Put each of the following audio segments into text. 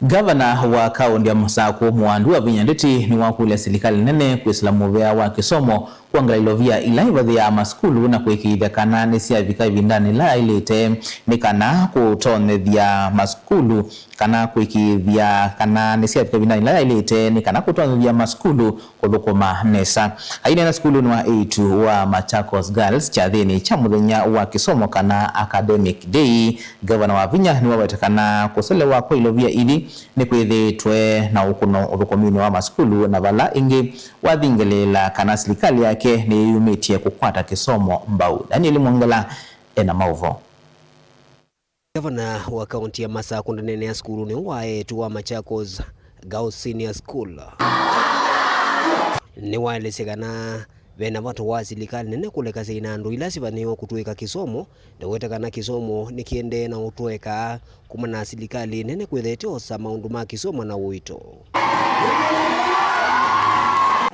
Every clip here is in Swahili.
Ngavana wa kaunti ya Masaku Muwandu Wavinya Ndeti Niwakulya Silikali Nene Kwisila Muvea wa Kisomo Kwongela Ilovia Ila Ivathiaa Masukulu na Kuikiithya Kana Nisyavika Ivindani Yailite Nikana Kutonyethya Masukulu Kana Kuikiithya Kana Nisyavika Ivindani Yailite Nikana Kutonyethya Masukulu Kuthukuma Nesa aina na skulu ni wa 8 wa Machakos Girls chathini cha muthenya wa Kisomo kana academic day. Gavana Wavinya niwawetekana kuselewa kwa Ilovia ili ni kwithitwe na ukuno uthukumini wa masukulu na vala ingi wathingelela kana silikali yake ni yumitie kukwata Kisomo mbau. Ngavana mauvo. Gavana wa kaunti ya Masaku nene ya skulu ni waetu wa Machakos Girls Senior School ni waelesekana vena watu wa Silikali Nene kuleka seinandu ila sivaniwa kutuweka Kisomo na wetekana Kisomo nikiende na utuweka kumana Silikali Nene kwethete osa maundu ma Kisomo na uito.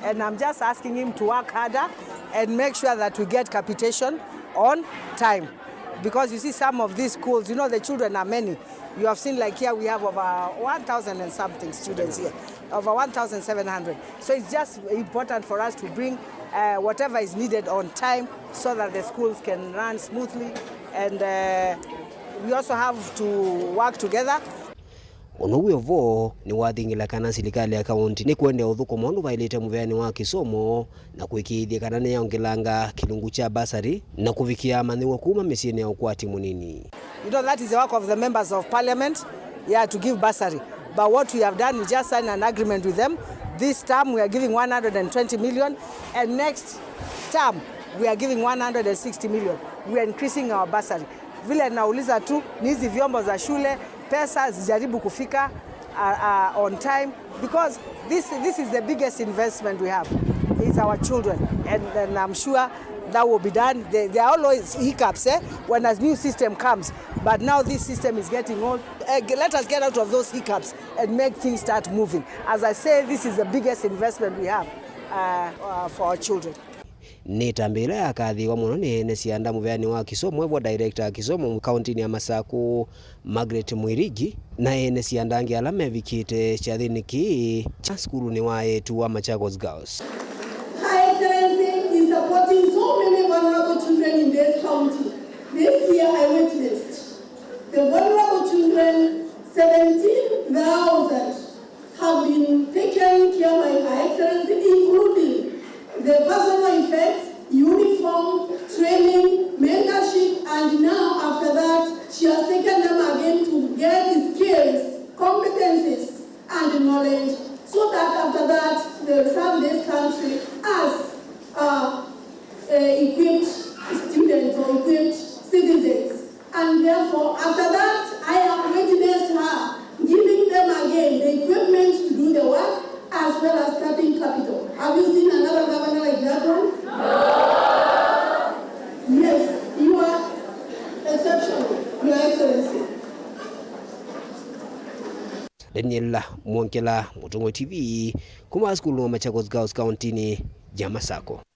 And I'm just asking him to work harder and make sure that we get capitation on time. Because you see some of these schools, you know, the children are many. You have seen like here we have over 1,000 and something students here, over 1,700. So it's just important for us to bring whatever is needed on time so that the schools can run smoothly. And we also have to work together. Onowe vo ni wathingila kana silikali ya kaunti ni Kwenda Kuthukuma mundu Yailite Muvea wa Kisomo na Kuikiithya kana ne Yongelanga kilungu cha basari na kuvikia manziwa kuma misieni ya ukwati munini. You know, that is the work of the members of parliament, yeah, to give bursary. But what we have done, we just signed an agreement with them. This term we are giving 120 million and next term we are giving 160 million. We are increasing our bursary. Vile nauliza tu ni hizi vyombo za shule pesa zijaribu kufika on time, because this is the biggest investment we have. It's our children, and I'm sure that will be done. There are always hiccups when a new system comes, but now this system is getting old. Let us get out of those hiccups and make things start moving. As I say, this is the biggest investment we have for our children. Nitambira yakathiwa muno ni Nesa Muvea wa Kisomo wa director Kisomo kaunti ya Masaku Margaret Mwirigi na Nesa ndangi alame vikite chathini ki cha skulu ni waetu wa Machakos Girls. High Excellency is supporting so many vulnerable children in this county. This year I witnessed the vulnerable children, 17,000 have been taken care by High Excellency, including the personal effects, uniform, training, mentorship, and now after that, she has taken them again to get skills, competencies, and knowledge, so that after that, they will serve this country as equipped students or equipped citizens. And therefore, after that, I have witnessed her giving them again the equipment to do the work, as well as starting capital. Have you seen another governor like that one? No. Yes, you are exceptional, Your Excellency. Daniela Mwongela, Mutungo TV, kuma skulu wa Machakos Girls County ni Masako.